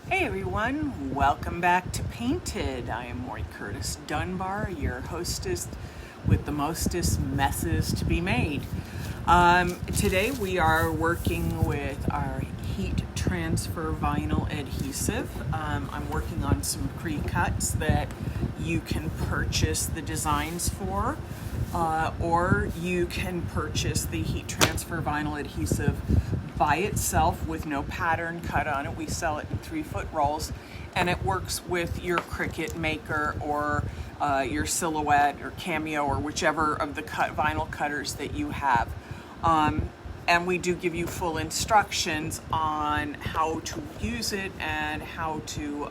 Hey everyone, welcome back to Painted. I am Maury Curtis Dunbar, your hostess with the mostest messes to be made. Today we are working with our heat transfer vinyl adhesive. I'm working on some pre-cuts that you can purchase the designs for, or you can purchase the heat transfer vinyl adhesive by itself with no pattern cut on it. We sell it in 3-foot rolls, and it works with your Cricut Maker or your Silhouette or Cameo or whichever of the vinyl cutters that you have. And we do give you full instructions on how to use it and how to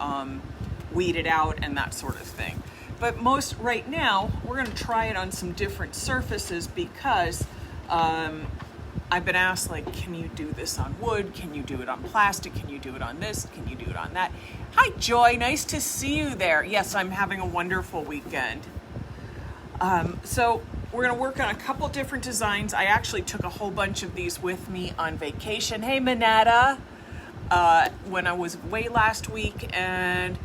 weed it out and that sort of thing. But right now, we're going to try it on some different surfaces because I've been asked, like, can you do this on wood? Can you do it on plastic? Can you do it on this? Can you do it on that? Hi, Joy. Nice to see you there. Yes, I'm having a wonderful weekend. So we're going to work on a couple different designs. I actually took a whole bunch of these with me on vacation. Hey, Manetta. When I was away last week, and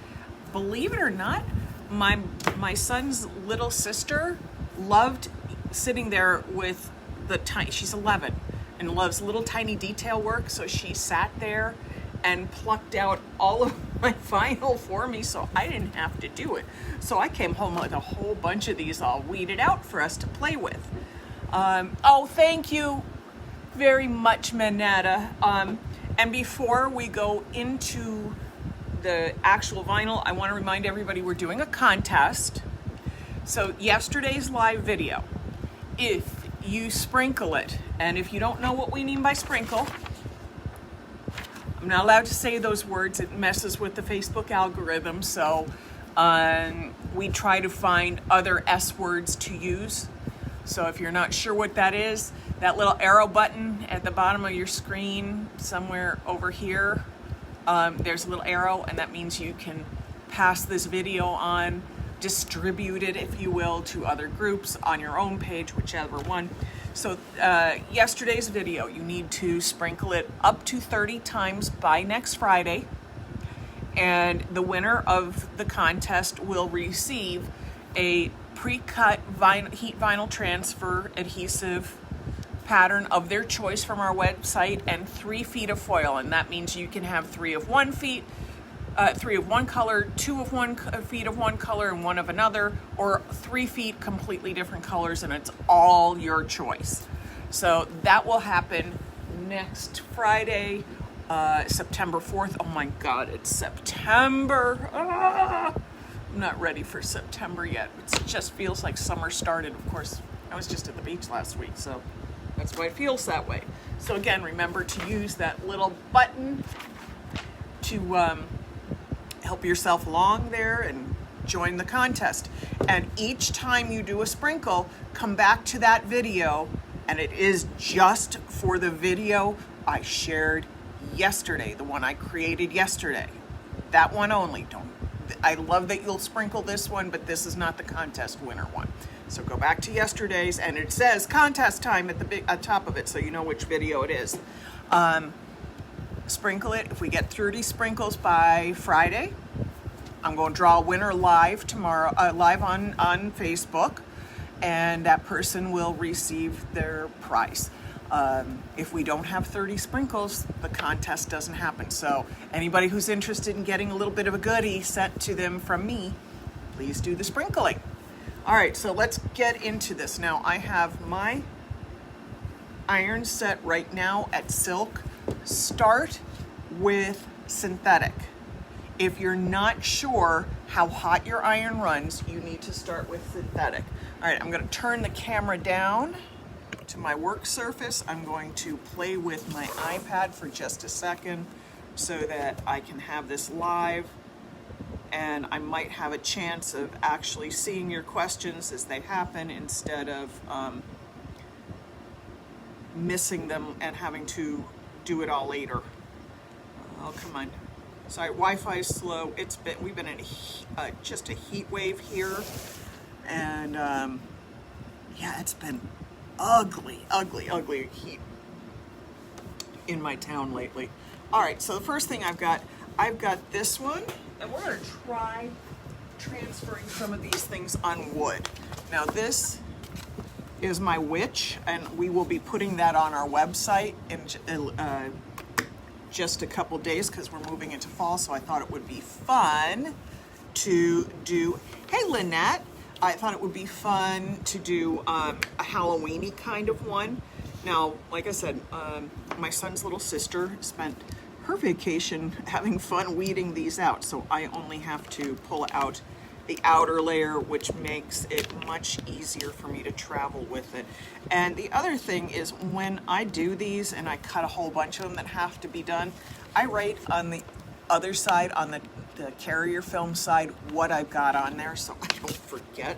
believe it or not, my son's little sister loved sitting there with she's 11 and loves little tiny detail work, so she sat there and plucked out all of my vinyl for me so I didn't have to do it. So I came home with a whole bunch of these all weeded out for us to play with. Oh, thank you very much, Manetta. And before we go into the actual vinyl, I want to remind everybody we're doing a contest. So yesterday's live video, if you sprinkle it, and if you don't know what we mean by sprinkle, I'm not allowed to say those words. It messes with the Facebook algorithm, so we try to find other S words to use. So if you're not sure what that is, that little arrow button at the bottom of your screen, somewhere over here, there's a little arrow, and that means you can pass this video on, distribute it, if you will, to other groups on your own page, whichever one. So yesterday's video, you need to sprinkle it up to 30 times by next Friday, and the winner of the contest will receive a pre-cut heat vinyl transfer adhesive pattern of their choice from our website and 3 feet of foil, and that means you can have 3 of one color, 2 of one feet of one color and 1 of another, or 3 feet completely different colors, and it's all your choice. So that will happen next Friday, September 4th. Oh my God, it's September. I'm not ready for September yet. It just feels like summer started. Of course, I was just at the beach last week, so that's why it feels that way. So again, remember to use that little button to help yourself along there and join the contest. And each time you do a sprinkle, come back to that video, and it is just for the video I shared yesterday, the one I created yesterday. That one only. I love that you'll sprinkle this one, but this is not the contest winner one. So go back to yesterday's, and it says contest time at the top of it, so you know which video it is. Sprinkle it. If we get 30 sprinkles by Friday, I'm going to draw a winner live tomorrow, live on Facebook, and that person will receive their prize. If we don't have 30 sprinkles, the contest doesn't happen. So anybody who's interested in getting a little bit of a goodie sent to them from me, please do the sprinkling. All right, so let's get into this. Now I have my iron set right now at silk. Start with synthetic. If you're not sure how hot your iron runs, you need to start with synthetic. All right, I'm going to turn the camera down to my work surface. I'm going to play with my iPad for just a second so that I can have this live, and I might have a chance of actually seeing your questions as they happen instead of missing them and having to do it all later. Oh, come on. Sorry, Wi-Fi is slow. We've been in just a heat wave here, and yeah, it's been ugly heat in my town lately. All right, so the first thing I've got, I've got this one, and we're going to try transferring some of these things on wood. Now this is my witch, and we will be putting that on our website in just a couple days because we're moving into fall, so I thought it would be fun to do. Hey Lynette, I thought it would be fun to do a Halloween-y kind of one. Now, like I said, my son's little sister spent her vacation having fun weeding these out, so I only have to pull out the outer layer, which makes it much easier for me to travel with it. And the other thing is, when I do these and I cut a whole bunch of them that have to be done, I write on the other side, on the carrier film side, what I've got on there so I don't forget,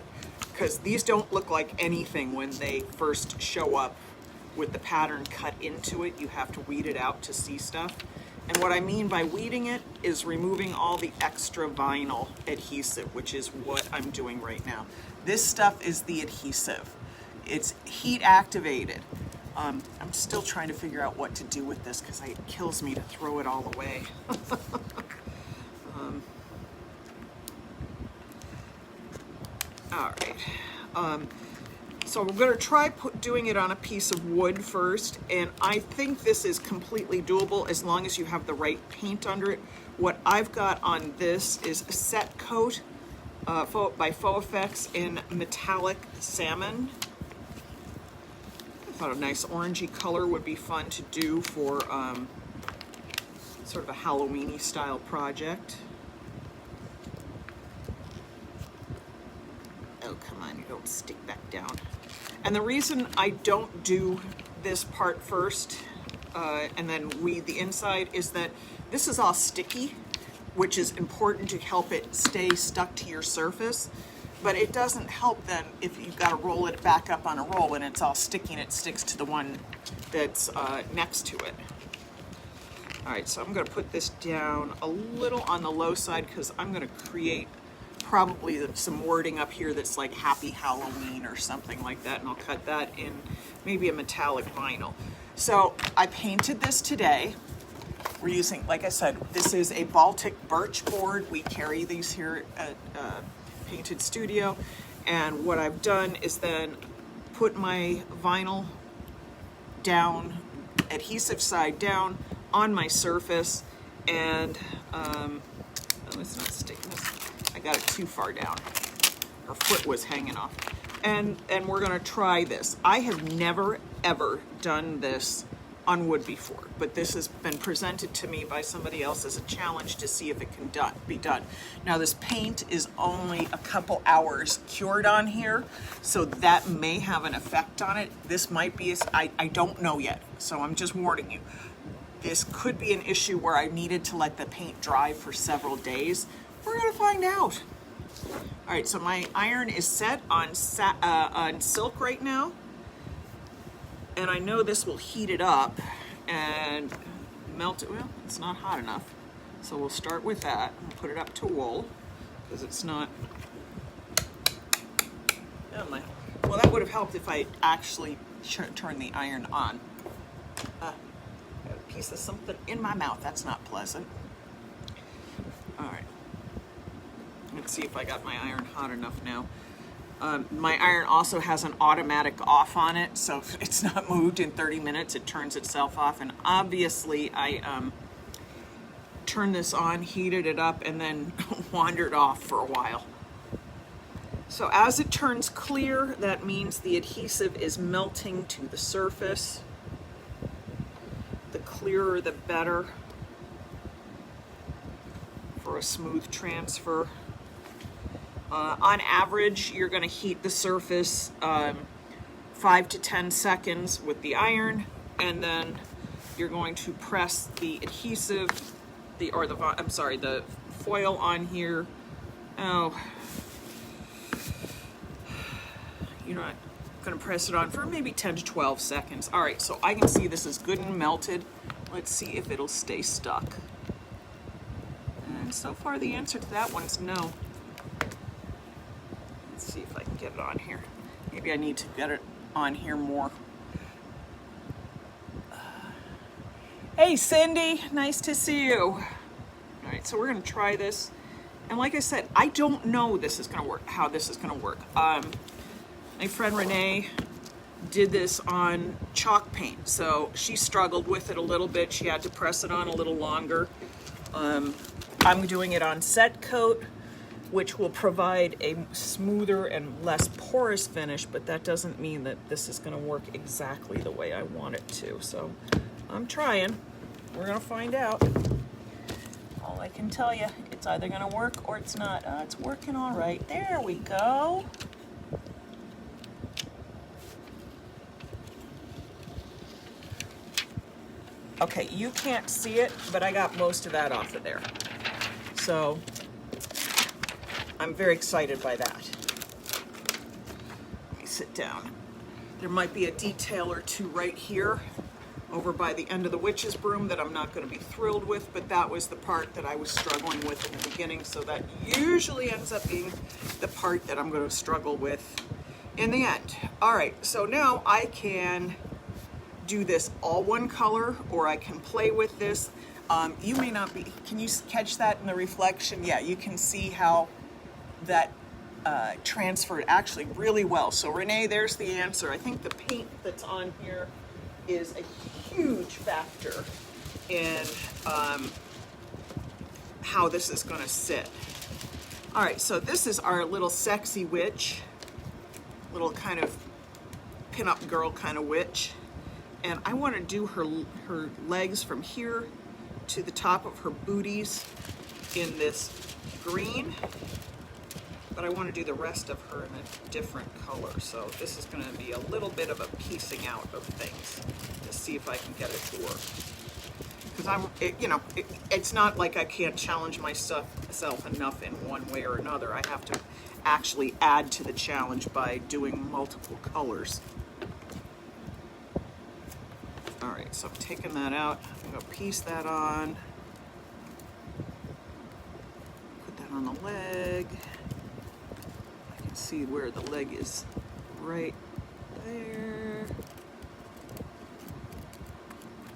because these don't look like anything when they first show up with the pattern cut into it. You have to weed it out to see stuff. And what I mean by weeding it is removing all the extra vinyl adhesive, which is what I'm doing right now. This stuff is the adhesive. It's heat activated. I'm still trying to figure out what to do with this because it kills me to throw it all away. All right. So we're going to try doing it on a piece of wood first, and I think this is completely doable as long as you have the right paint under it. What I've got on this is a set coat by Faux Effects in metallic salmon. I thought a nice orangey color would be fun to do for sort of a Halloween-y style project. Oh, come on, you don't stick back down. And the reason I don't do this part first and then weed the inside is that this is all sticky, which is important to help it stay stuck to your surface. But it doesn't help then if you've got to roll it back up on a roll and it's all sticky and it sticks to the one that's next to it. All right, so I'm going to put this down a little on the low side because I'm going to create probably some wording up here that's like Happy Halloween or something like that, and I'll cut that in maybe a metallic vinyl. So I painted this today. We're using, like I said, this is a Baltic birch board. We carry these here at Painted Studio, and what I've done is then put my vinyl down, adhesive side down on my surface, and oh, it's not sticking. I got it too far down. Her foot was hanging off. And we're gonna try this. I have never ever done this on wood before, but this has been presented to me by somebody else as a challenge to see if it can be done. Now this paint is only a couple hours cured on here, so that may have an effect on it. This might be, I don't know yet, so I'm just warning you. This could be an issue where I needed to let the paint dry for several days. We're gonna find out. All right, so my iron is set on silk right now, and I know this will heat it up and melt it. Well, it's not hot enough, so we'll start with that and put it up to wool because it's not. Oh my! Well, that would have helped if I actually turned the iron on. Got a piece of something in my mouth. That's not pleasant. All right. Let's see if I got my iron hot enough now. My iron also has an automatic off on it, so if it's not moved in 30 minutes, it turns itself off. And obviously, I turned this on, heated it up, and then wandered off for a while. So as it turns clear, that means the adhesive is melting to the surface. The clearer, the better for a smooth transfer. On average, you're going to heat the surface 5 to 10 seconds with the iron, and then you're going to press the adhesive, the foil on here. Oh, you're not going to press it on for maybe 10 to 12 seconds. All right, so I can see this is good and melted. Let's see if it'll stay stuck. And so far, the answer to that one's no. Let's see if I can get it on here. Maybe I need to get it on here more. Hey Cindy, nice to see you. All right, so we're gonna try this. And like I said, I don't know this is gonna work, how this is gonna work. My friend Renee did this on chalk paint, so she struggled with it a little bit. She had to press it on a little longer. I'm doing it on set coat, which will provide a smoother and less porous finish, but that doesn't mean that this is gonna work exactly the way I want it to. So I'm trying. We're gonna find out. All I can tell you, it's either gonna work or it's not. It's working all right. There we go. Okay, you can't see it, but I got most of that off of there. So I'm very excited by that. Let me sit down. There might be a detail or two right here over by the end of the witch's broom that I'm not going to be thrilled with, but that was the part that I was struggling with in the beginning, so that usually ends up being the part that I'm going to struggle with in the end. All right, so now I can do this all one color, or I can play with this. You may not be, can you catch that in the reflection? Yeah, you can see how that transferred actually really well. So Renee, there's the answer. I think the paint that's on here is a huge factor in how this is going to sit. All right, so this is our little sexy witch, little kind of pin-up girl kind of witch. And I want to do her legs from here to the top of her booties in this green, but I want to do the rest of her in a different color. So this is going to be a little bit of a piecing out of things to see if I can get it to work. Because it's not like I can't challenge myself enough in one way or another. I have to actually add to the challenge by doing multiple colors. All right, so I'm taking that out. I'm gonna piece that on. Put that on the leg. I can see where the leg is right there.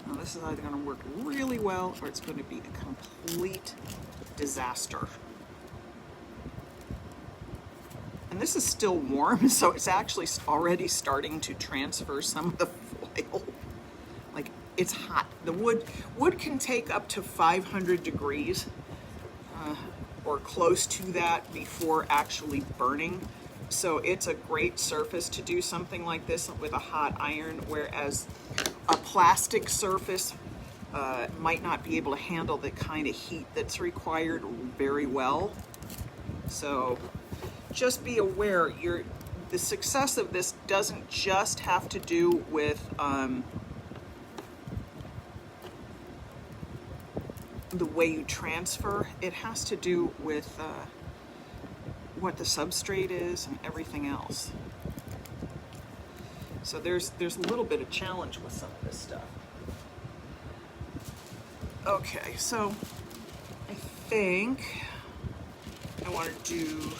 Now this is either gonna work really well or it's gonna be a complete disaster. And this is still warm, so it's actually already starting to transfer some of the foil. Like, it's hot. The wood can take up to 500 degrees or close to that before actually burning. So it's a great surface to do something like this with a hot iron, whereas a plastic surface might not be able to handle the kind of heat that's required very well. So just be aware, the success of this doesn't just have to do with the way you transfer. It has to do with what the substrate is and everything else. So there's a little bit of challenge with some of this stuff. Okay, so I think I want to do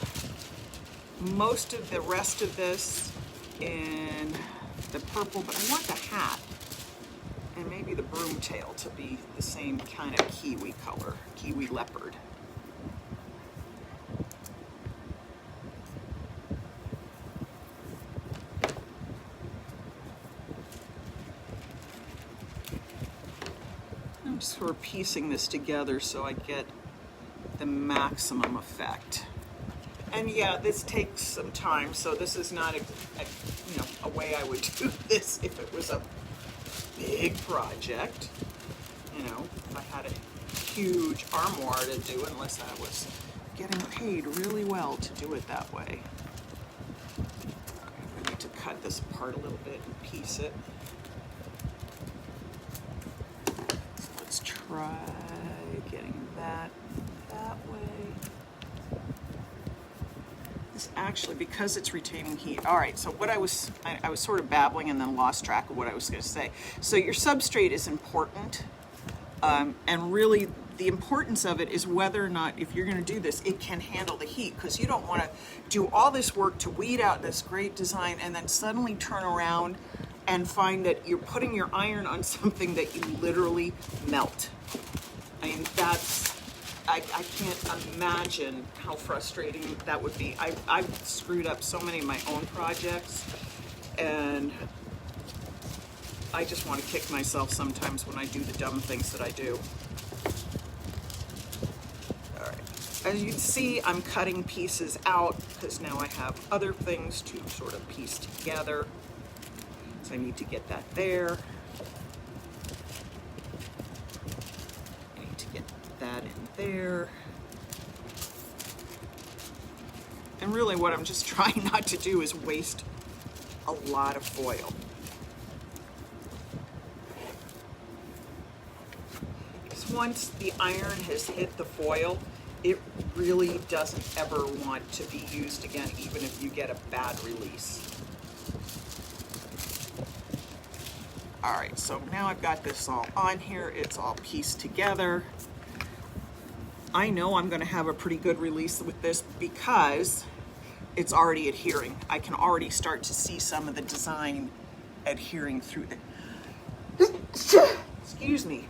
most of the rest of this in the purple, but I want the hat and maybe the broom tail to be the same kind of kiwi color, kiwi leopard. I'm sort of piecing this together so I get the maximum effect. And yeah, this takes some time, so this is not a way I would do this if it was a big project. If I had a huge armoire to do, unless I was getting paid really well to do it that way. I need to cut this apart a little bit and piece it. So let's try getting that way. This actually, because it's retaining heat. All right, so what I was sort of babbling and then lost track of what I was going to say. So your substrate is important, and really the importance of it is whether or not, if you're going to do this, it can handle the heat, because you don't want to do all this work to weed out this great design and then suddenly turn around and find that you're putting your iron on something that you literally melt. I mean, I can't imagine how frustrating that would be. I've screwed up so many of my own projects, and I just want to kick myself sometimes when I do the dumb things that I do. All right. As you can see, I'm cutting pieces out because now I have other things to sort of piece together. So I need to get that there. I need to get that in there. And really what I'm just trying not to do is waste a lot of foil. Because once the iron has hit the foil, it really doesn't ever want to be used again, even if you get a bad release. All right, so now I've got this all on here. It's all pieced together. I know I'm going to have a pretty good release with this because it's already adhering. I can already start to see some of the design adhering through the... Excuse me.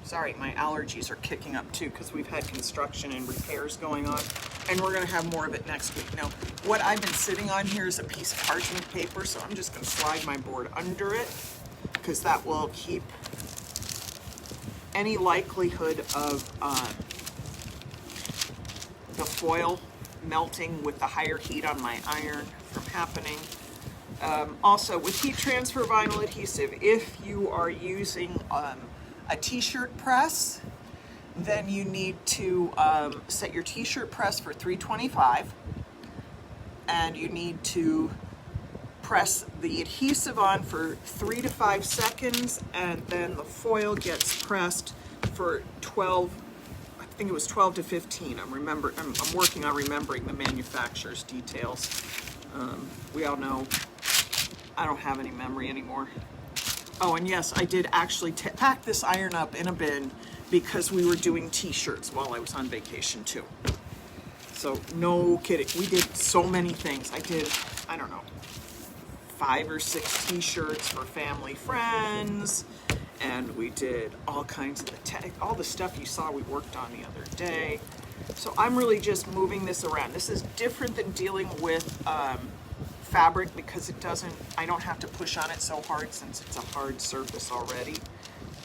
Sorry, my allergies are kicking up too because we've had construction and repairs going on, and we're going to have more of it next week. Now, what I've been sitting on here is a piece of parchment paper, so I'm just going to slide my board under it because that will keep any likelihood of the foil melting with the higher heat on my iron from happening. Also, with heat transfer vinyl adhesive, if you are using a t-shirt press, then you need to set your t-shirt press for 325, and you need to press the adhesive on for 3 to 5 seconds, and then the foil gets pressed for 12, I think it was 12 to 15. I'm working on remembering the manufacturer's details. We all know I don't have any memory anymore. Oh, and yes, I did actually pack this iron up in a bin because we were doing t-shirts while I was on vacation too. So no kidding, we did so many things. I did, I don't know, 5 or 6 t-shirts for family, friends, and we did all kinds of all the stuff you saw we worked on the other day. So I'm really just moving this around. This is different than dealing with fabric because I don't have to push on it so hard since it's a hard surface already.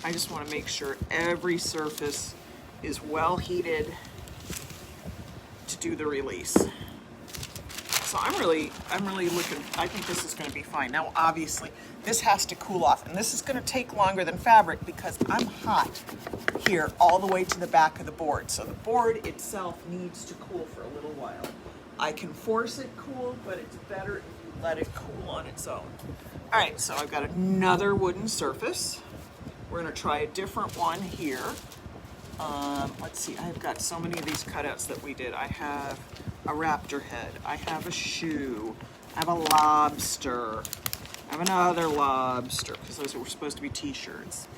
I just want to make sure every surface is well heated to do the release. So I'm really looking, I think this is going to be fine. Now obviously this has to cool off, and this is going to take longer than fabric because I'm hot here all the way to the back of the board. So the board itself needs to cool for a little while. I can force it cool, but it's better if you let it cool on its own. All right, so I've got another wooden surface. We're going to try a different one here. Let's see, I've got so many of these cutouts that we did. I have a raptor head. I have a shoe. I have a lobster. I have another lobster, because those were supposed to be t-shirts.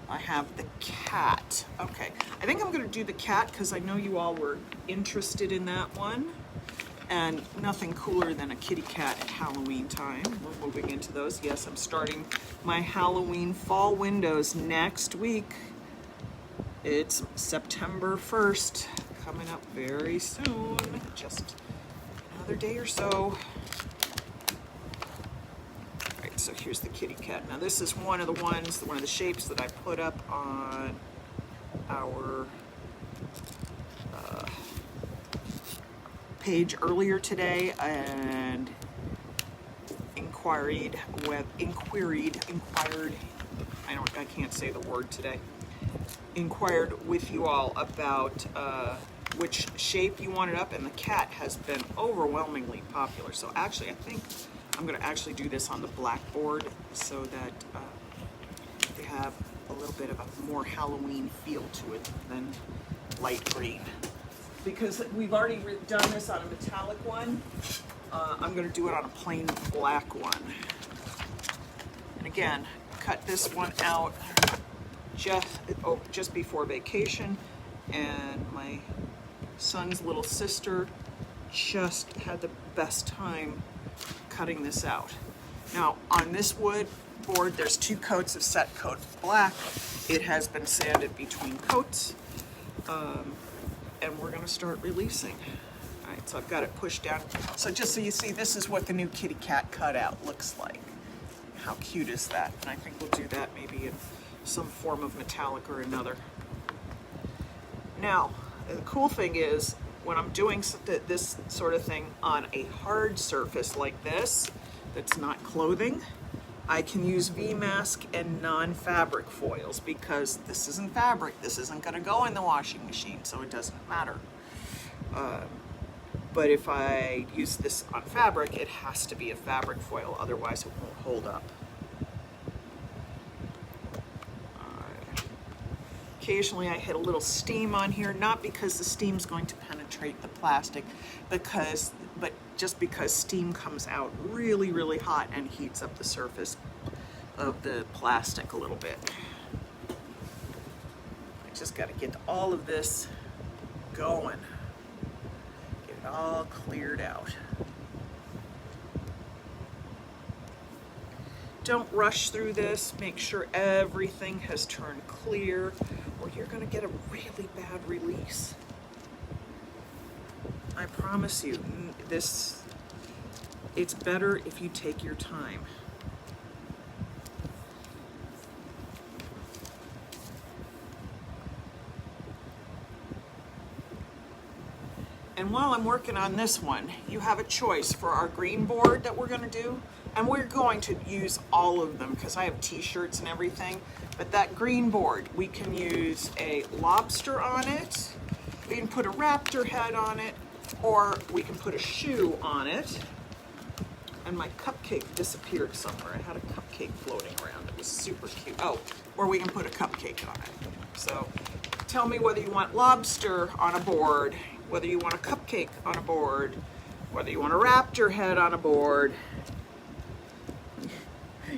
I have the cat. Okay, I think I'm going to do the cat because I know you all were interested in that one. And nothing cooler than a kitty cat at Halloween time. We're moving into those. Yes, I'm starting my Halloween fall windows next week. It's September 1st, coming up very soon. Just another day or so. All right, so here's the kitty cat. Now this is one of the shapes that I put up on our page earlier today and inquired, I can't say the word today, inquired with you all about which shape you wanted up, and the cat has been overwhelmingly popular. So actually I think I'm going to actually do this on the blackboard so that they have a little bit of a more Halloween feel to it than light green. Because we've already done this on a metallic one, I'm going to do it on a plain black one. And again, cut this one out just before vacation, and my son's little sister just had the best time cutting this out. Now on this wood board, there's 2 coats of set coat black. It has been sanded between coats. and we're gonna start releasing. All right, so I've got it pushed down. So just so you see, this is what the new kitty cat cutout looks like. How cute is that? And I think we'll do that maybe in some form of metallic or another. Now, the cool thing is, when I'm doing this sort of thing on a hard surface like this, that's not clothing, I can use V-mask and non-fabric foils because this isn't fabric. This isn't gonna go in the washing machine, so it doesn't matter. But if I use this on fabric, it has to be a fabric foil, otherwise it won't hold up. Occasionally I hit a little steam on here, not because the steam's going to penetrate the plastic, but just because steam comes out really, really hot and heats up the surface of the plastic a little bit. I just got to get all of this going. Get it all cleared out. Don't rush through this. Make sure everything has turned clear, or you're going to get a really bad release. I promise you, it's better if you take your time. And while I'm working on this one, you have a choice for our green board that we're going to do. And we're going to use all of them because I have t-shirts and everything. But that green board, we can use a lobster on it, we can put a raptor head on it, or we can put a shoe on it. And my cupcake disappeared somewhere. I had a cupcake floating around. It was super cute. Oh, or we can put a cupcake on it. So tell me whether you want lobster on a board, whether you want a cupcake on a board, whether you want a raptor head on a board,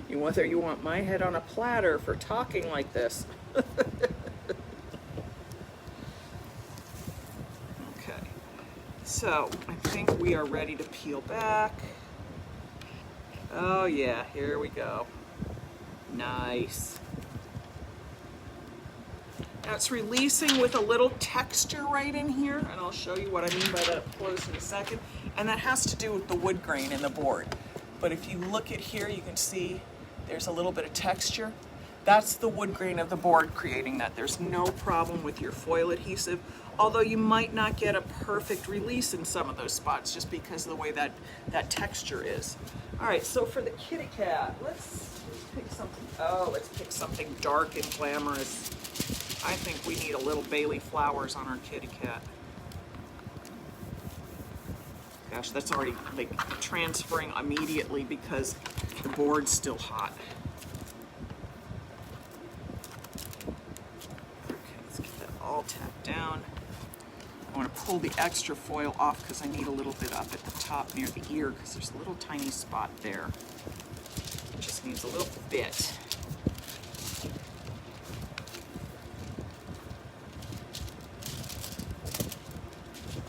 whether you want my head on a platter for talking like this. Okay, so I think we are ready to peel back. Oh yeah, here we go. Nice. Now it's releasing with a little texture right in here, and I'll show you what I mean by that up close in a second. And that has to do with the wood grain in the board. But if you look at here, you can see there's a little bit of texture. That's the wood grain of the board creating that. There's no problem with your foil adhesive, although you might not get a perfect release in some of those spots just because of the way that texture is. All right, so for the kitty cat, let's pick something. Oh, let's pick something dark and glamorous. I think we need a little Bailey flowers on our kitty cat. Gosh, that's already like transferring immediately because the board's still hot. Okay, let's get that all tapped down. I want to pull the extra foil off because I need a little bit up at the top near the ear because there's a little tiny spot there. It just needs a little bit.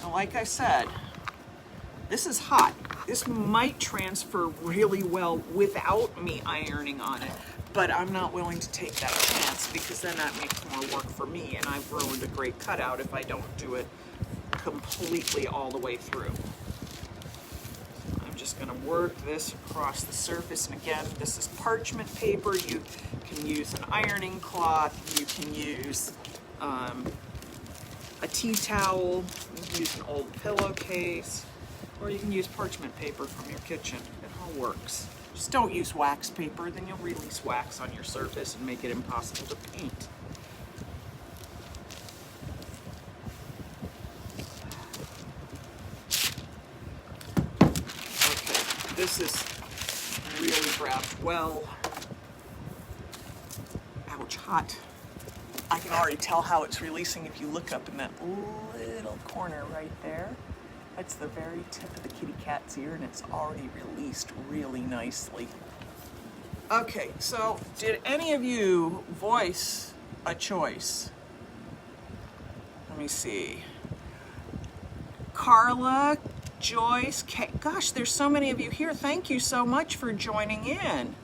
Now, like I said, this is hot. This might transfer really well without me ironing on it, but I'm not willing to take that chance because then that makes more work for me, and I've ruined a great cutout if I don't do it completely all the way through. I'm just going to work this across the surface, and again, this is parchment paper. You can use an ironing cloth. You can use a tea towel. You can use an old pillowcase. Or you can use parchment paper from your kitchen. It all works. Just don't use wax paper, then you'll release wax on your surface and make it impossible to paint. Okay, this is really wrapped well. Ouch, hot. I can already tell how it's releasing if you look up in that little corner right there. That's the very tip of the kitty cat's ear, and it's already released really nicely. Okay, so did any of you voice a choice? Let me see. Carla, Joyce, Kate. Gosh, there's so many of you here. Thank you so much for joining in.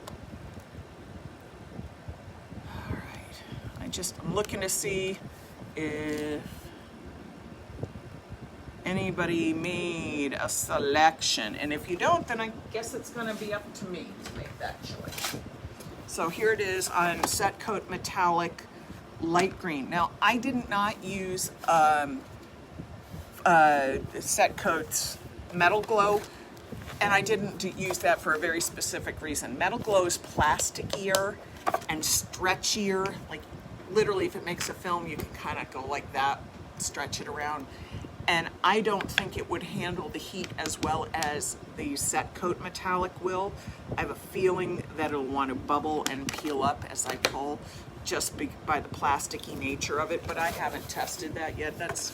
All right, I'm looking to see if anybody made a selection? And if you don't, then I guess it's going to be up to me to make that choice. So here it is on Set Coat Metallic Light Green. Now, I did not use Set Coat's Metal Glow, and I didn't use that for a very specific reason. Metal Glow is plasticier and stretchier. Like, literally, if it makes a film, you can kind of go like that, stretch it around. And I don't think it would handle the heat as well as the Set Coat Metallic will. I have a feeling that it'll want to bubble and peel up as I pull, just by the plasticky nature of it, but I haven't tested that yet. That's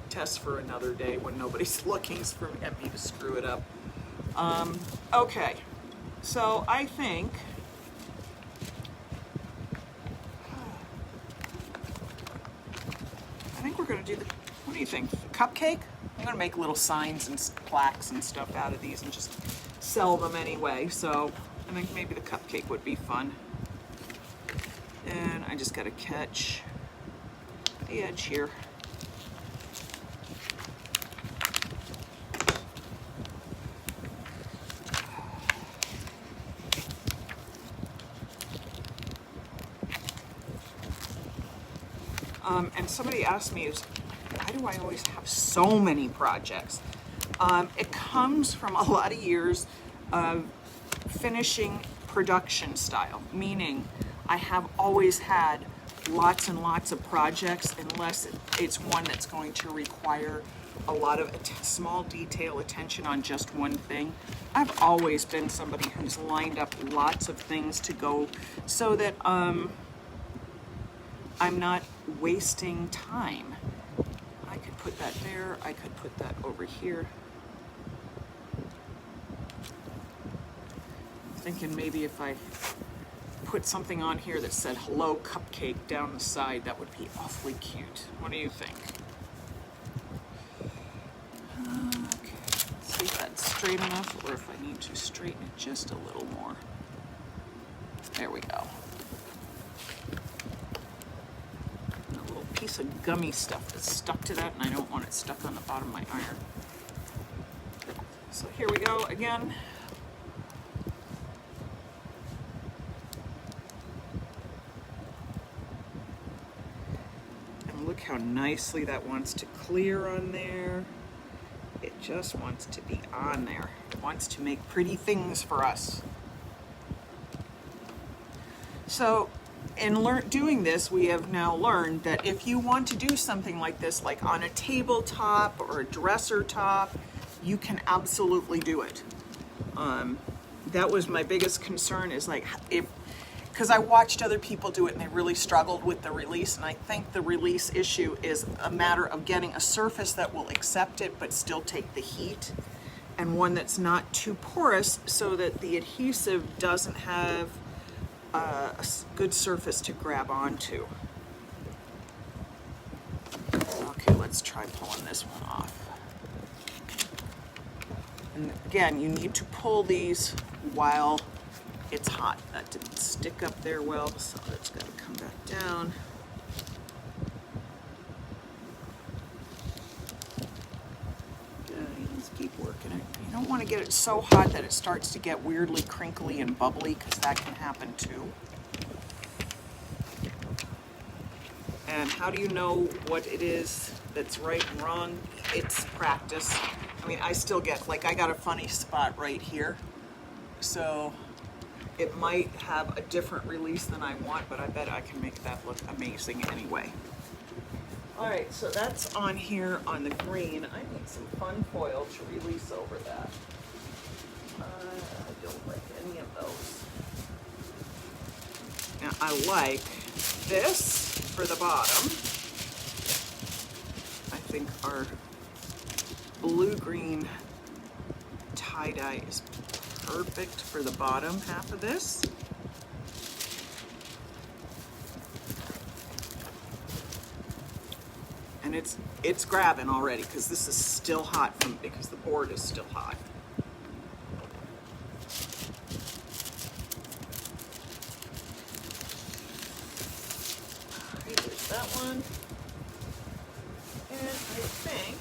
test for another day when nobody's looking at me to screw it up. Okay, so I think we're gonna do the, what do you think, cupcake? I'm gonna make little signs and plaques and stuff out of these and just sell them anyway, so I think maybe the cupcake would be fun. And I just gotta catch the edge here. And somebody asked me, why do I always have so many projects? It comes from a lot of years of finishing production style, meaning I have always had lots and lots of projects unless it's one that's going to require a lot of small detail attention on just one thing. I've always been somebody who's lined up lots of things to go so that I'm not wasting time. I could put that there, I could put that over here. I'm thinking maybe if I put something on here that said hello cupcake down the side, that would be awfully cute. What do you think? Okay, let's see if that's straight enough or if I need to straighten it just a little more. There we go. A little piece of gummy stuff that's stuck to that, and I don't want it stuck on the bottom of my iron. So here we go again. Look how nicely that wants to clear on there. It just wants to be on there. It wants to make pretty things for us. So in doing this, we have now learned that if you want to do something like this, like on a tabletop or a dresser top, you can absolutely do it. That was my biggest concern, is like, because I watched other people do it and they really struggled with the release, and I think the release issue is a matter of getting a surface that will accept it but still take the heat, and one that's not too porous so that the adhesive doesn't have a good surface to grab onto. Okay, let's try pulling this one off. And again, you need to pull these while it's hot. That didn't stick up there well, so that's got to come back down. Okay, let's keep working it. You don't want to get it so hot that it starts to get weirdly crinkly and bubbly, because that can happen too. And how do you know what it is that's right and wrong? It's practice. I mean, I still get, like, I got a funny spot right here, so it might have a different release than I want, but I bet I can make that look amazing anyway. All right, so that's on here on the green. I need some fun foil to release over that. I don't like any of those. Now, I like this for the bottom. I think our blue-green tie-dye is perfect for the bottom half of this. And it's grabbing already, because this is still hot because the board is still hot. Alright, there's that one. And I think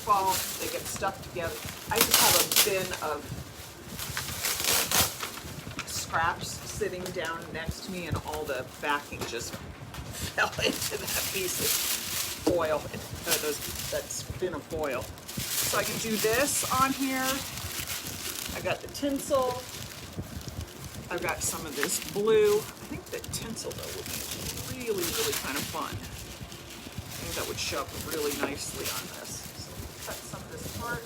fall, they get stuck together. I just have a bin of scraps sitting down next to me, and all the backing just fell into that piece of foil, that bin of foil. So I can do this on here. I got the tinsel. I've got some of this blue. I think the tinsel though would be really, really kind of fun. I think that would show up really nicely on this. So cut some of this apart.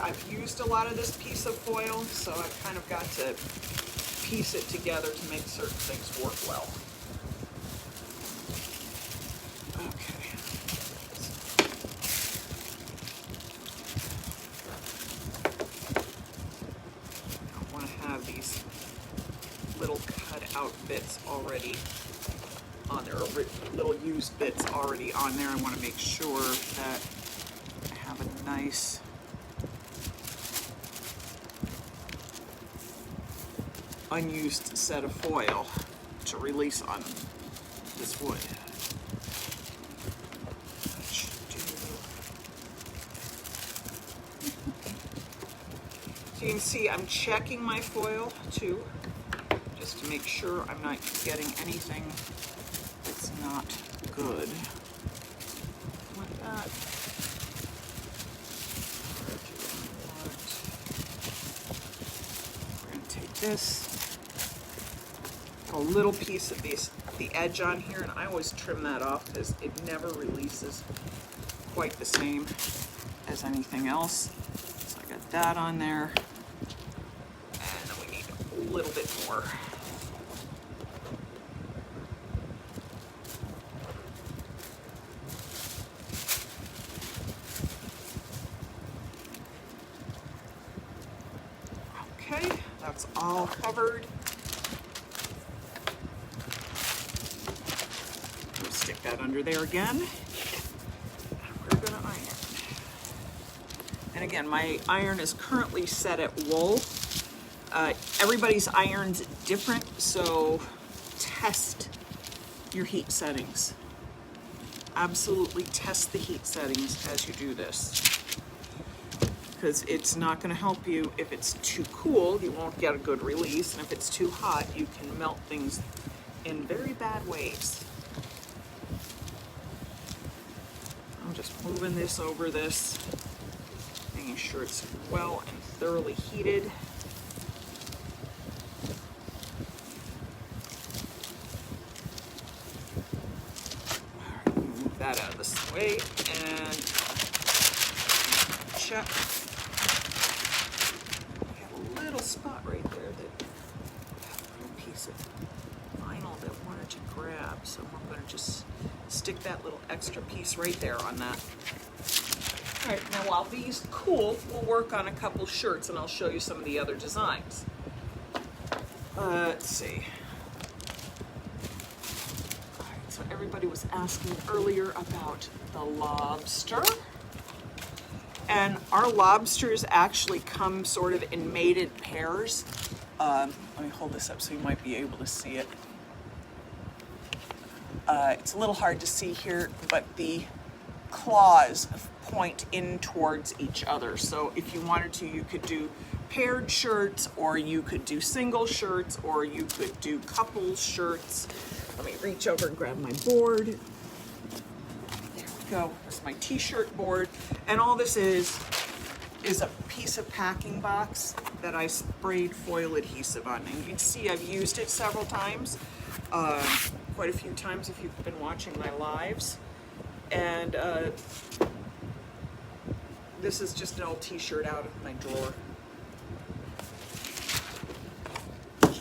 I've used a lot of this piece of foil, so I've kind of got to piece it together to make certain things work well. Okay. I want to have these little cut out bits already on there, or little used bits already on there. I want to make sure that I have a nice unused set of foil to release on this wood. So you can see I'm checking my foil too, just to make sure I'm not getting anything that's not good. Like that. We're going to take this. A little piece of the edge on here, and I always trim that off because it never releases quite the same as anything else. So I got that on there, and then we need a little bit more. Okay, that's all covered. Stick that under there again. We're gonna iron. And again, my iron is currently set at wool. Everybody's iron's different, so test your heat settings. Absolutely test the heat settings as you do this, because it's not going to help you. If it's too cool, you won't get a good release, and if it's too hot, you can melt things in very bad ways. I'm just moving this over this, making sure it's well and thoroughly heated. All right, move that out of this way and check. We have a little spot right there, that little piece of vinyl that I wanted to grab, so I'm going to just stick that little extra piece right there on that. All right, now while these cool, we'll work on a couple shirts, and I'll show you some of the other designs. Let's see. All right, so everybody was asking earlier about the lobster. And our lobsters actually come sort of in mated pairs. Let me hold this up so you might be able to see it. It's a little hard to see here, but the claws point in towards each other. So if you wanted to, you could do paired shirts, or you could do single shirts, or you could do couple shirts. Let me reach over and grab my board. There we go. There's my t-shirt board. And all this is a piece of packing box that I sprayed foil adhesive on. And you can see I've used it several times. Quite a few times if you've been watching my lives. And this is just an old t-shirt out of my drawer. I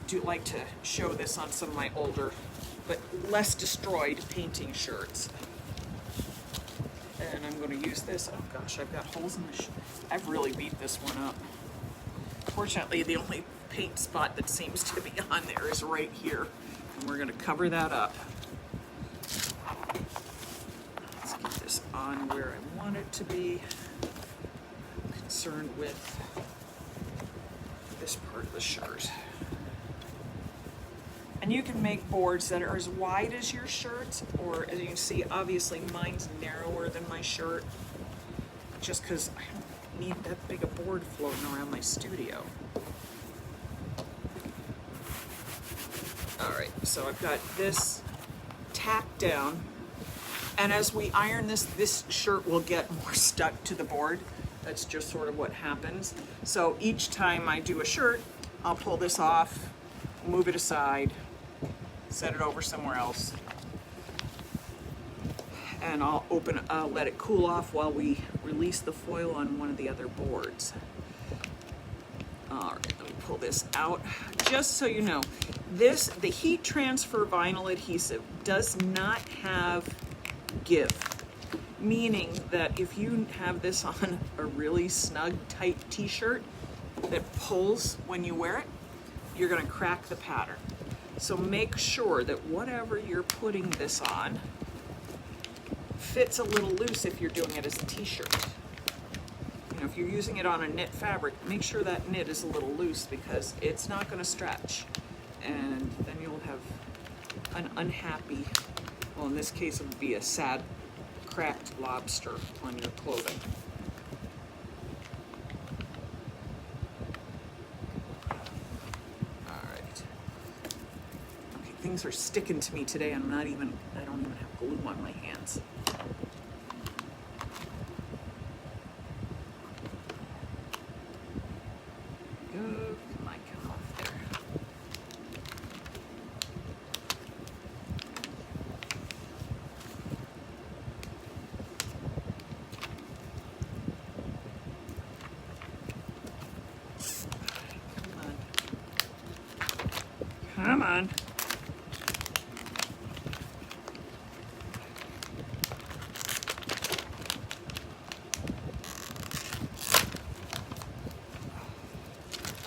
do like to show this on some of my older but less destroyed painting shirts. And I'm going to use this. Oh gosh, I've got holes in the I've really beat this one up. Fortunately, the only paint spot that seems to be on there is right here. And we're going to cover that up. Let's get on where I want it to be. I'm concerned with this part of the shirt. And you can make boards that are as wide as your shirt, or as you can see, obviously mine's narrower than my shirt, just because I don't need that big a board floating around my studio. All right, so I've got this tacked down, and as we iron this shirt will get more stuck to the board. That's just sort of what happens. So each time I do a shirt, I'll pull this off, move it aside, set it over somewhere else, and I'll let it cool off while we release the foil on one of the other boards. All right, let me pull this out. Just so you know, the heat transfer vinyl adhesive does not have give, meaning that if you have this on a really snug, tight t-shirt that pulls when you wear it, you're gonna crack the pattern. So make sure that whatever you're putting this on fits a little loose if you're doing it as a t-shirt. You know, if you're using it on a knit fabric, make sure that knit is a little loose because it's not going to stretch. And then you'll have an unhappy, well, in this case it would be a sad, cracked lobster on your clothing. Things are sticking to me today. I don't even have glue on my hands. Go, come off there. Come on.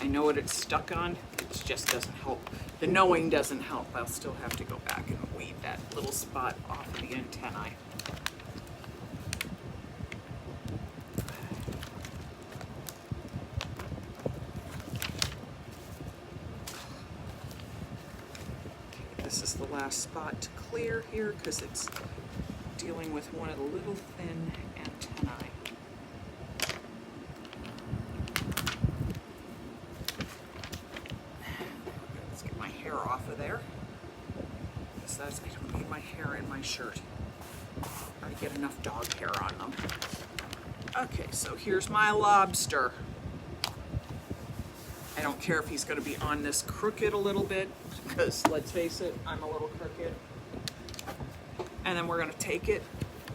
I know what it's stuck on, it just doesn't help. The knowing doesn't help. I'll still have to go back and weed that little spot off of the antennae. Okay, this is the last spot to clear here because it's dealing with one of the little thin antennae. Off of there. So I don't need my hair in my shirt. I get enough dog hair on them. Okay, so here's my lobster. I don't care if he's going to be on this crooked a little bit, because let's face it, I'm a little crooked. And then we're going to take it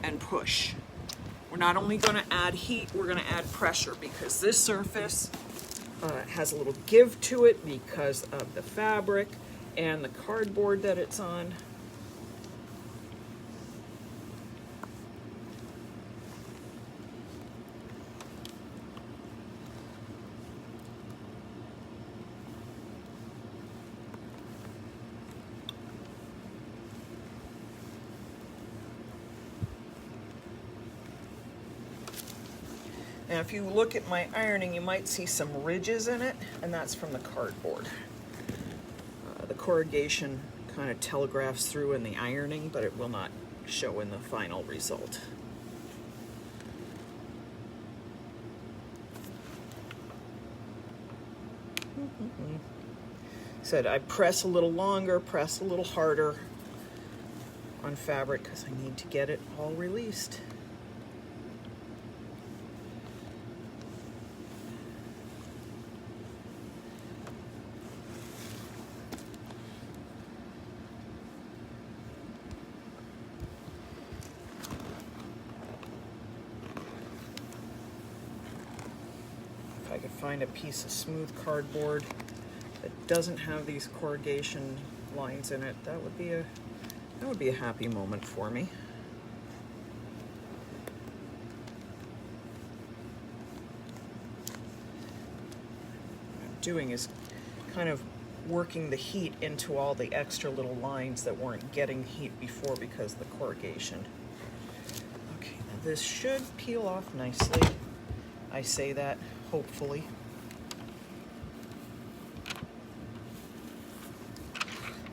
and push. We're not only going to add heat, we're going to add pressure, because this surface has a little give to it because of the fabric and the cardboard that it's on. Now if you look at my ironing, you might see some ridges in it, and that's from the cardboard. The corrugation kind of telegraphs through in the ironing, but it will not show in the final result. Said I press a little longer, press a little harder on fabric because I need to get it all released. I could find a piece of smooth cardboard that doesn't have these corrugation lines in it, that would be a happy moment for me. What I'm doing is kind of working the heat into all the extra little lines that weren't getting heat before because of the corrugation. Okay, now this should peel off nicely. I say that hopefully.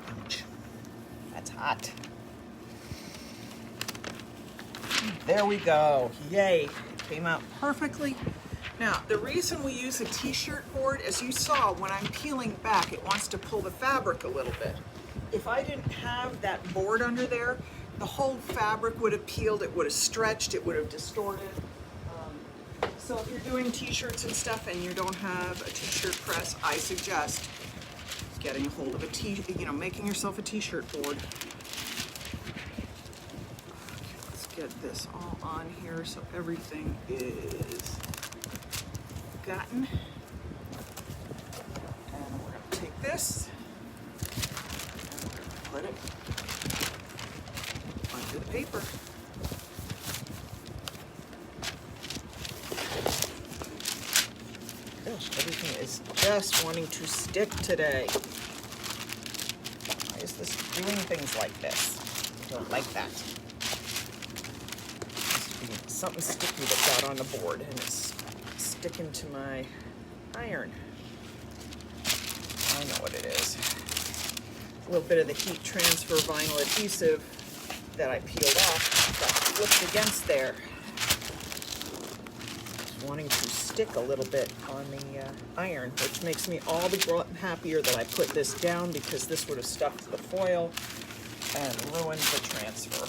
Ouch. That's hot. There we go. Yay. It came out perfectly. Now, the reason we use a t-shirt board, as you saw, when I'm peeling back, it wants to pull the fabric a little bit. If I didn't have that board under there, the whole fabric would have peeled, it would have stretched, it would have distorted. So if you're doing t-shirts and stuff and you don't have a t-shirt press, I suggest getting a hold of a making yourself a t-shirt board. Okay, let's get this all on here so everything is gotten. And we're going to take this and we're going to put it onto the paper. Gosh, everything is just wanting to stick today. Why is this doing things like this? I don't like that. There must be something sticky that got on the board and it's sticking to my iron. I know what it is. A little bit of the heat transfer vinyl adhesive that I peeled off got flipped against there. It's wanting to stick a little bit on the iron, which makes me all the happier that I put this down, because this would have stuck to the foil and ruined the transfer.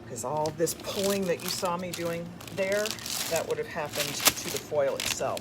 Because all this pulling that you saw me doing there, that would have happened to the foil itself.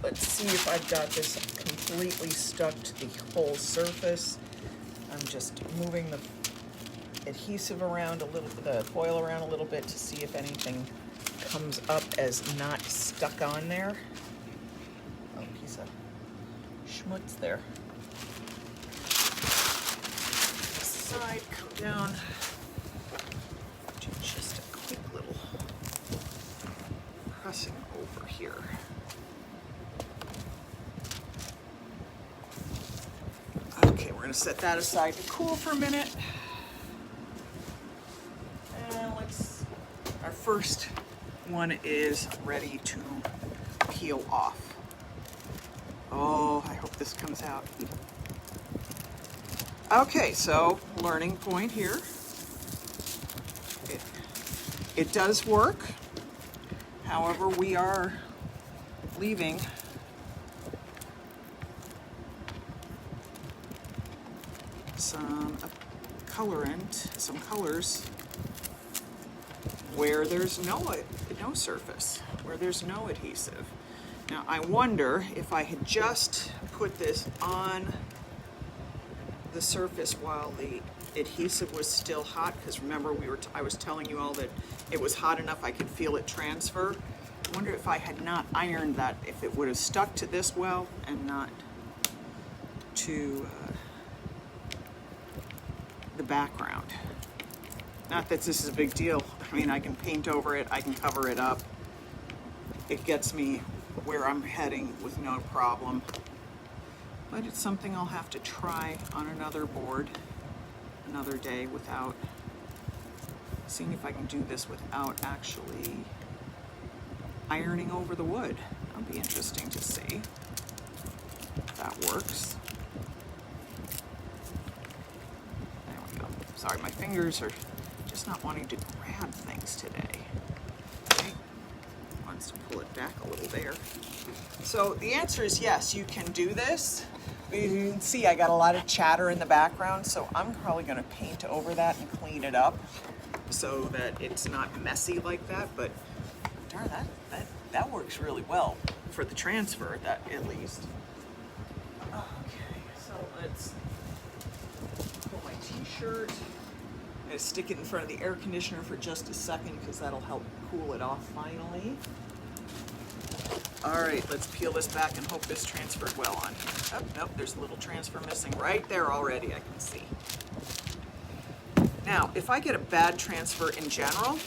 Let's see if I've got this completely stuck to the whole surface. I'm just moving the adhesive around a little, the foil around a little bit to see if anything comes up as not stuck on there. Oh, piece of schmutz there. This side, come down. Do just a quick little pressing over here. Okay, we're going to set that aside to cool for a minute. And our first one is ready to peel off. Oh, I hope this comes out. Okay, so learning point here. It does work. However, we are leaving some colorant, some colors where there's no surface, where there's no adhesive. Now I wonder if I had just put this on the surface while the adhesive was still hot, because remember I was telling you all that it was hot enough I could feel it transfer. I wonder if I had not ironed that, if it would have stuck to this well and not to the background. Not that this is a big deal. I mean, I can paint over it, I can cover it up. It gets me where I'm heading with no problem. But it's something I'll have to try on another board, another day, without seeing if I can do this without actually ironing over the wood. That'll be interesting to see if that works. Sorry, my fingers are just not wanting to grab things today. Okay. Wants to pull it back a little there. So the answer is yes, you can do this. You can see I got a lot of chatter in the background, so I'm probably going to paint over that and clean it up so that it's not messy like that. But darn, that works really well for the transfer, that at least. Okay, so let's pull my t-shirt I'm gonna stick it in front of the air conditioner for just a second because that'll help cool it off finally. All right, let's peel this back and hope this transferred well on here. Oh, nope, there's a little transfer missing right there already, I can see. Now, if I get a bad transfer in general,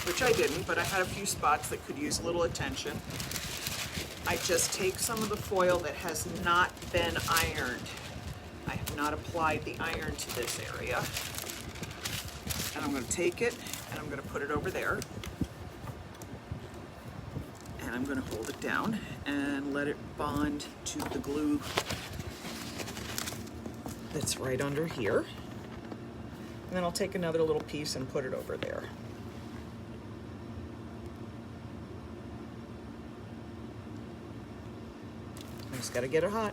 which I didn't, but I had a few spots that could use a little attention, I just take some of the foil that has not been ironed. I have not applied the iron to this area. And I'm going to take it and I'm going to put it over there. And I'm going to hold it down and let it bond to the glue that's right under here. And then I'll take another little piece and put it over there. I just got to get it hot.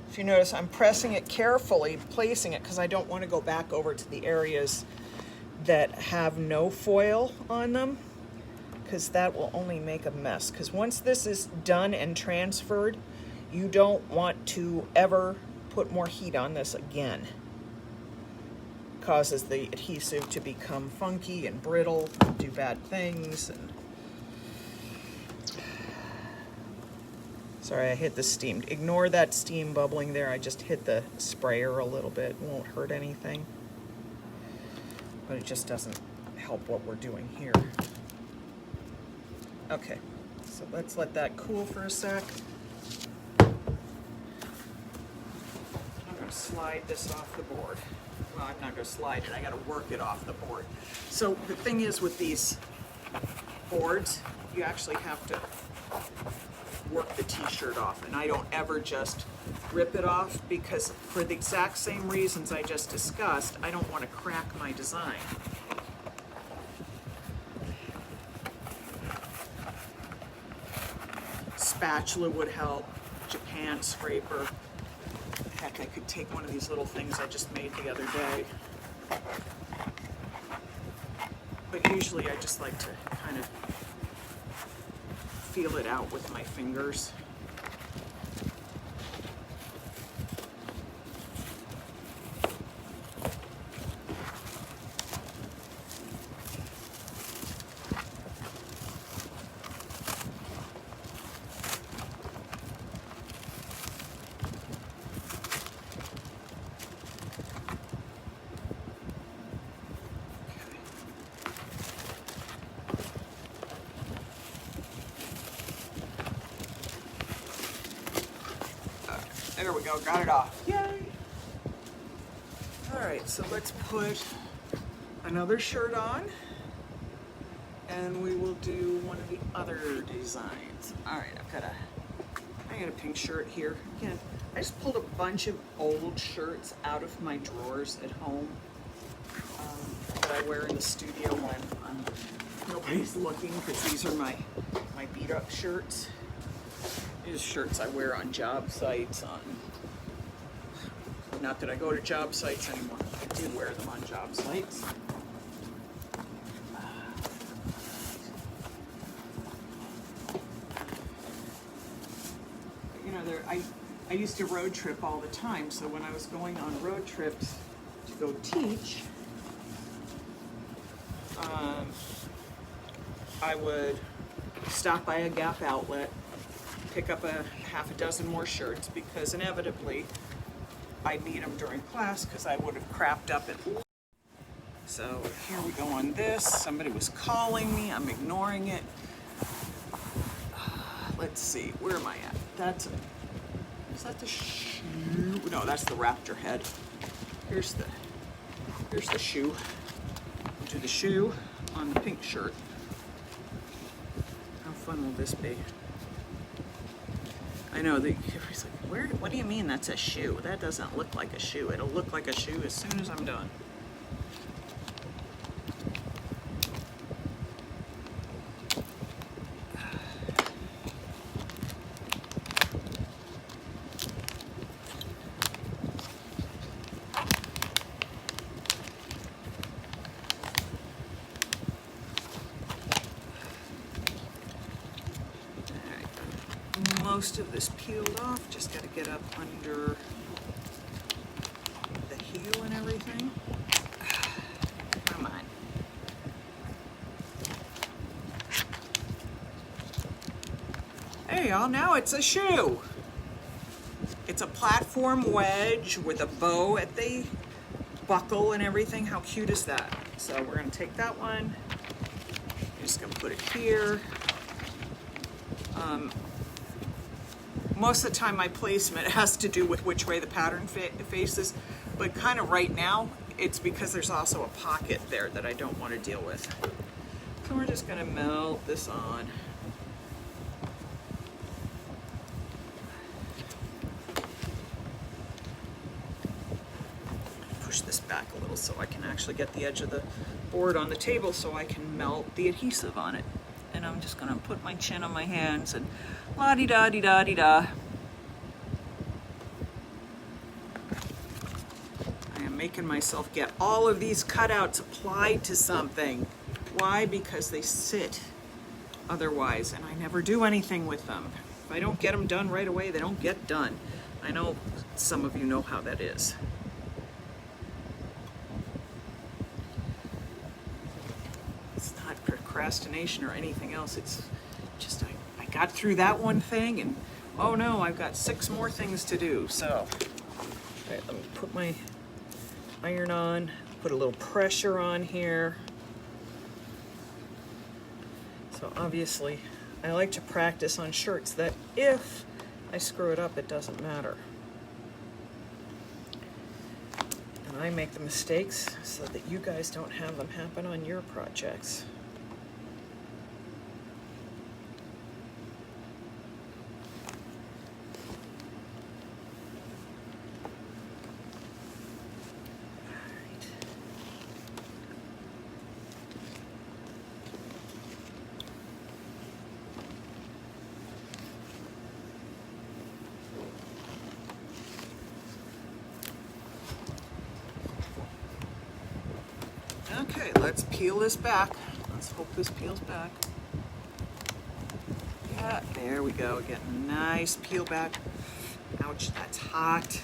If you notice, I'm pressing it carefully, placing it, because I don't want to go back over to the areas that have no foil on them, because that will only make a mess. Because once this is done and transferred, you don't want to ever put more heat on this again. It causes the adhesive to become funky and brittle, do bad things. And sorry, I hit the steam. Ignore that steam bubbling there. I just hit the sprayer a little bit. It won't hurt anything. But it just doesn't help what we're doing here. Okay, so let's let that cool for a sec. I'm going to slide this off the board. Well, I'm not going to slide it. I got to work it off the board. So the thing is with these boards, you actually have to work the t-shirt off, and I don't ever just rip it off, because for the exact same reasons I just discussed, I don't want to crack my design. Spatula would help, Japan scraper. Heck, I could take one of these little things I just made the other day. But usually I just like to kind of feel it out with my fingers. There we go, got it off. Yay! All right, so let's put another shirt on, and we will do one of the other designs. All right, I got a pink shirt here. Again, I just pulled a bunch of old shirts out of my drawers at home that I wear in the studio when nobody's looking, because these are my beat up shirts. These shirts I wear on job sites, not that I go to job sites anymore. I do wear them on job sites. You know, I used to road trip all the time, so when I was going on road trips to go teach, I would stop by a Gap outlet, pick up a half a dozen more shirts, because inevitably I'd need them during class, because I would have crapped up at. So here we go on this. Somebody was calling me. I'm ignoring it. Let's see. Where am I at? Is that the shoe? No, that's the raptor head. Here's the shoe. We'll do the shoe on the pink shirt. How fun will this be? I know, everybody's like, what do you mean that's a shoe? That doesn't look like a shoe. It'll look like a shoe as soon as I'm done. most of this peeled off. Just got to get up under the heel and everything. Come on. Hey y'all, now it's a shoe. It's a platform wedge with a bow at the buckle and everything. How cute is that? So we're going to take that one. Just going to put it here. Most of the time my placement has to do with which way the pattern faces, but kind of right now it's because there's also a pocket there that I don't want to deal with. So we're just going to melt this on. Push this back a little so I can actually get the edge of the board on the table so I can melt the adhesive on it. And I'm just going to put my chin on my hands and la-di-da-di-da-di-da. I am making myself get all of these cutouts applied to something. Why? Because they sit otherwise, and I never do anything with them. If I don't get them done right away, they don't get done. I know some of you know how that is. Procrastination or anything else. It's just I got through that one thing and oh no, I've got 6 more things to do. So all right, let me put my iron on, put a little pressure on here. So obviously I like to practice on shirts that if I screw it up, it doesn't matter. And I make the mistakes so that you guys don't have them happen on your projects. Okay, let's peel this back. Let's hope this peels back. Yeah, there we go. Getting a nice peel back. Ouch, that's hot.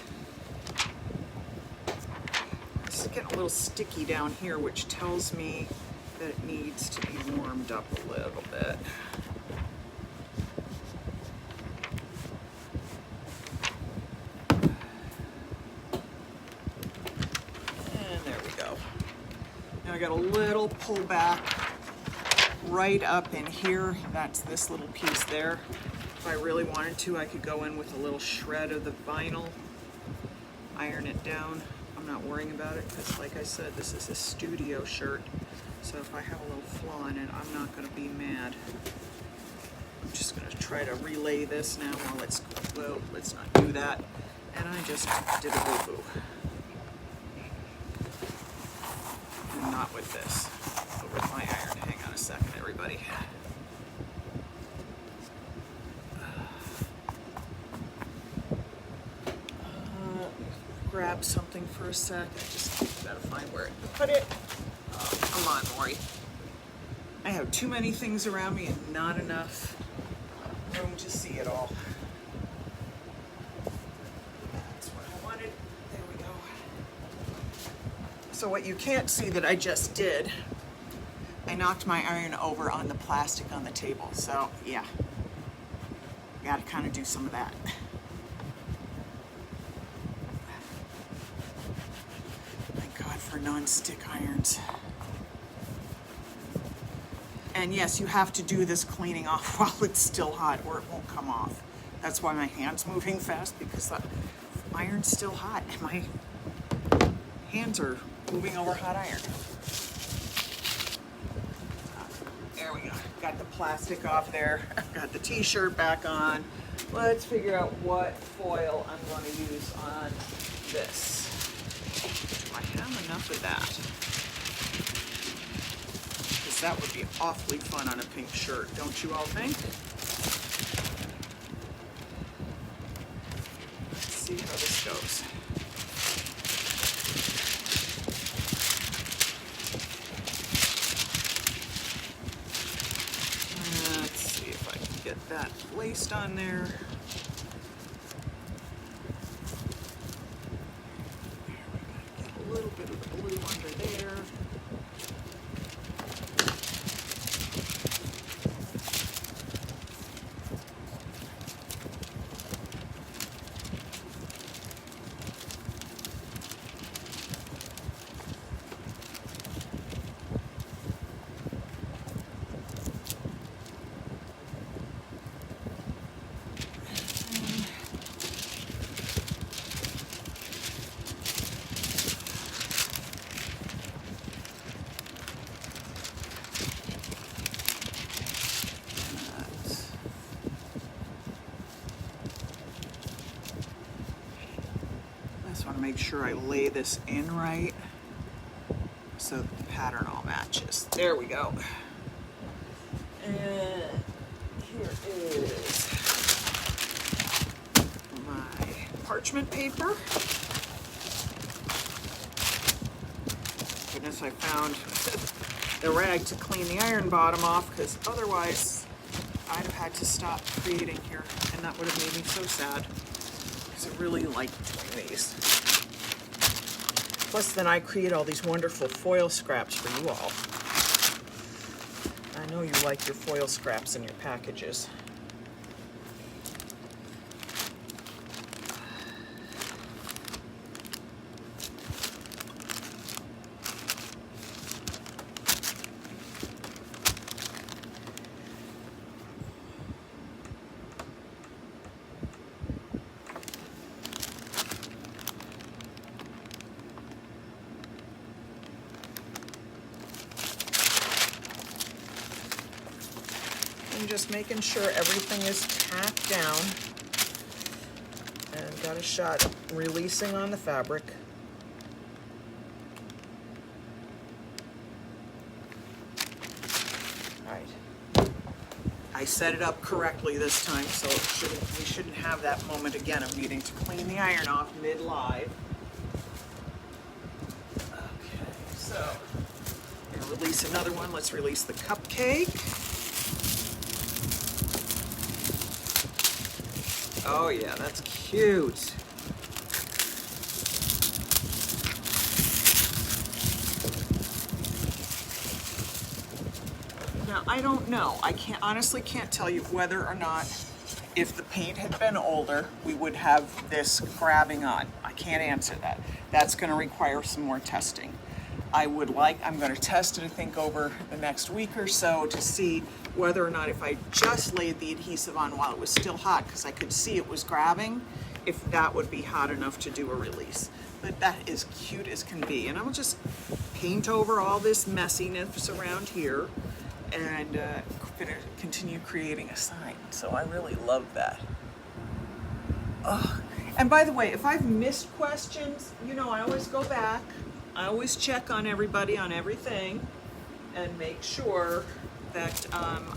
It's getting a little sticky down here, which tells me that it needs to be warmed up a little bit. I got a little pullback right up in here. That's this little piece there. If I really wanted to, I could go in with a little shred of the vinyl, iron it down. I'm not worrying about it because, like I said, this is a studio shirt. So if I have a little flaw in it, I'm not going to be mad. I'm just going to try to relay this now. Well, let's not do that. And I just did a boo-boo. Not with this, but with my iron. Hang on a second, everybody. Grab something for a sec. I just gotta find where to put it. Oh, come on, Maury. I have too many things around me and not enough room to see it all. That's what I wanted. There we go. So what you can't see that I just did, I knocked my iron over on the plastic on the table. So yeah, gotta kind of do some of that. Thank God for non-stick irons. And yes, you have to do this cleaning off while it's still hot or it won't come off. That's why my hand's moving fast, because the iron's still hot and my hands are moving over hot iron. There we go. Got the plastic off there. Got the t-shirt back on. Let's figure out what foil I'm going to use on this. Do I have enough of that? Because that would be awfully fun on a pink shirt, don't you all think? Let's see how this goes. released on there. Get a little bit of the blue under there. Make sure I lay this in right so that the pattern all matches. There we go. And here is my parchment paper. Goodness, I found the rag to clean the iron bottom off, because otherwise I'd have had to stop creating here, and that would have made me so sad, because I really like doing these. Plus, then I create all these wonderful foil scraps for you all. I know you like your foil scraps in your packages. Just making sure everything is tacked down, and got a shot releasing on the fabric. All right, I set it up correctly this time, so we shouldn't have that moment again of needing to clean the iron off mid-live. Okay, so I'm gonna release another one. Let's release the cupcake. Oh yeah, that's cute. Now, I don't know. I honestly can't tell you whether or not, if the paint had been older, we would have this grabbing on. I can't answer that. That's going to require some more testing. I'm going to test it, I think, over the next week or so to see whether or not, if I just laid the adhesive on while it was still hot, because I could see it was grabbing, if that would be hot enough to do a release. But that is cute as can be. And I'll just paint over all this messiness around here and continue creating a sign. So I really love that. Oh. And by the way, if I've missed questions, you know, I always go back. I always check on everybody on everything and make sure that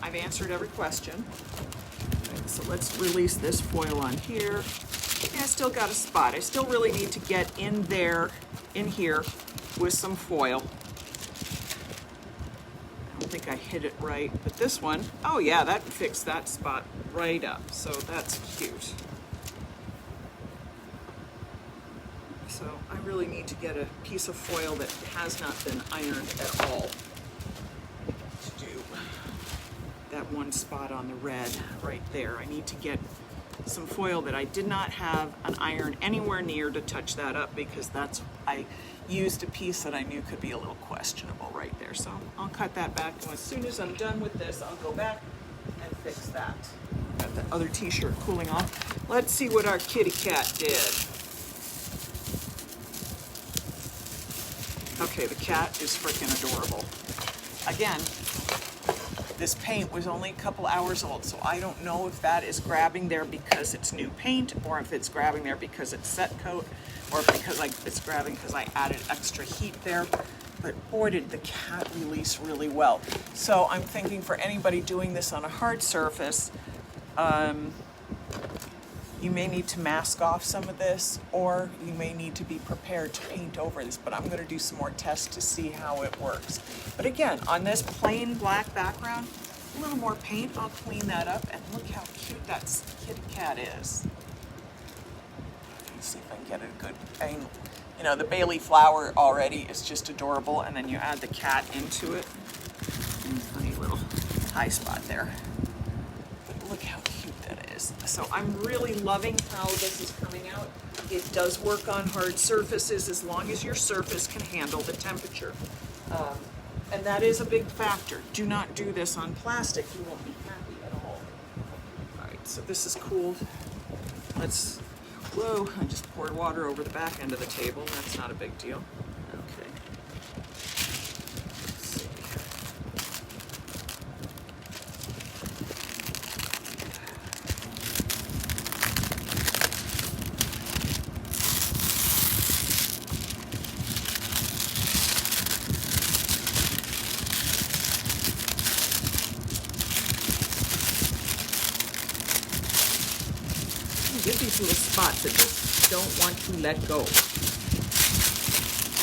I've answered every question. Right, so let's release this foil on here. Yeah, I still got a spot. I still really need to get in there, in here, with some foil. I don't think I hit it right, but this one, oh yeah, that fixed that spot right up. So that's cute. So I really need to get a piece of foil that has not been ironed at all to do that one spot on the red right there. I need to get some foil that I did not have an iron anywhere near to touch that up, because I used a piece that I knew could be a little questionable right there. So I'll cut that back, and as soon as I'm done with this, I'll go back and fix that. Got the other t-shirt cooling off. Let's see what our kitty cat did. Okay, the cat is freaking adorable. Again, this paint was only a couple hours old, so I don't know if that is grabbing there because it's new paint, or if it's grabbing there because it's set coat, or because it's grabbing because I added extra heat there. But boy, did the cat release really well. So I'm thinking, for anybody doing this on a hard surface, you may need to mask off some of this, or you may need to be prepared to paint over this, but I'm going to do some more tests to see how it works. But again, on this plain black background, a little more paint, I'll clean that up, and look how cute that kitty cat is. Let me see if I can get a good angle. You know, the bay leaf flower already is just adorable, and then you add the cat into it. And funny little high spot there. But look how cute that is. So I'm really loving how this is coming out. It does work on hard surfaces as long as your surface can handle the temperature. And that is a big factor. Do not do this on plastic. You won't be happy at all. All right, so this is cooled. Whoa, I just poured water over the back end of the table. That's not a big deal. Okay. Let's see. Get these little spots that just don't want to let go.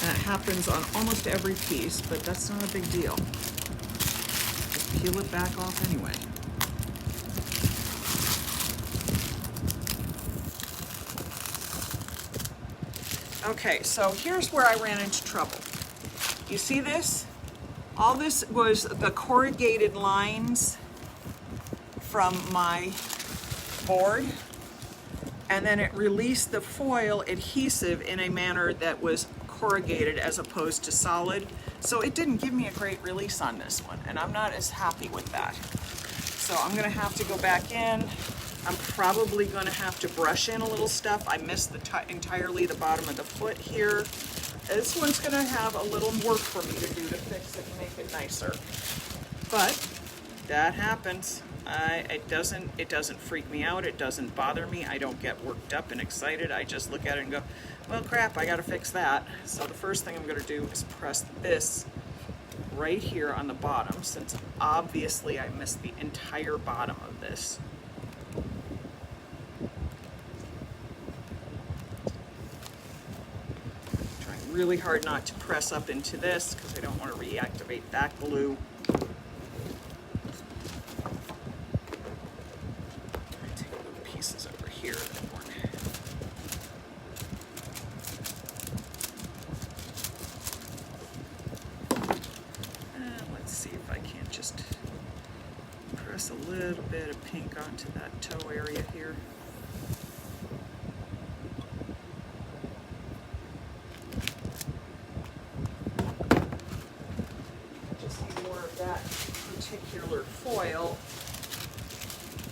And it happens on almost every piece, but that's not a big deal. Just peel it back off anyway. Okay, so here's where I ran into trouble. You see this? All this was the corrugated lines from my board. And then it released the foil adhesive in a manner that was corrugated as opposed to solid. So it didn't give me a great release on this one, and I'm not as happy with that. So I'm gonna have to go back in. I'm probably gonna have to brush in a little stuff. I missed entirely the bottom of the foot here. This one's gonna have a little work for me to do to fix it and make it nicer. But that happens. It doesn't freak me out. It doesn't bother me. I don't get worked up and excited. I just look at it and go, well, crap, I gotta fix that. So the first thing I'm gonna do is press this right here on the bottom, since obviously I missed the entire bottom of this. Trying really hard not to press up into this because I don't want to reactivate that glue. Over here that one. Let's see if I can't just press a little bit of pink onto that toe area here. Just need more of that particular foil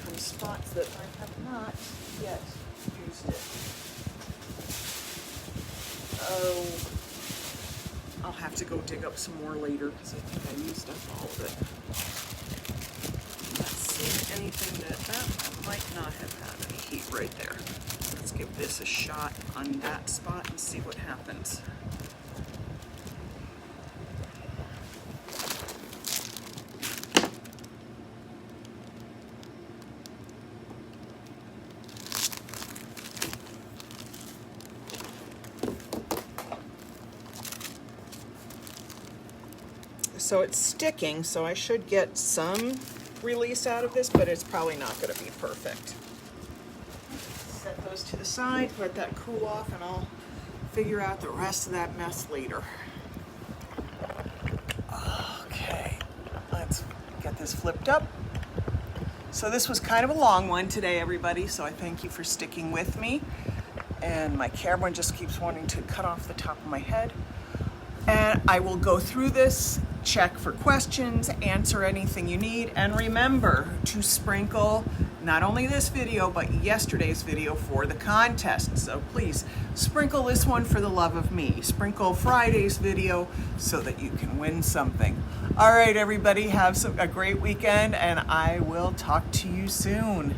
from spots that I have not yet used it. Oh, I'll have to go dig up some more later because I think I used up all of it. Let's see, anything that might not have had any heat right there. Let's give this a shot on that spot and see what happens. So it's sticking, so I should get some release out of this, but it's probably not going to be perfect. Set those to the side, let that cool off, and I'll figure out the rest of that mess later. Okay, let's get this flipped up. So this was kind of a long one today, everybody, so I thank you for sticking with me. And my camera just keeps wanting to cut off the top of my head. And I will go through this, check for questions, answer anything you need, and remember to sprinkle not only this video, but yesterday's video for the contest. So please sprinkle this one for the love of me. Sprinkle Friday's video so that you can win something. All right, everybody, have a great weekend, and I will talk to you soon.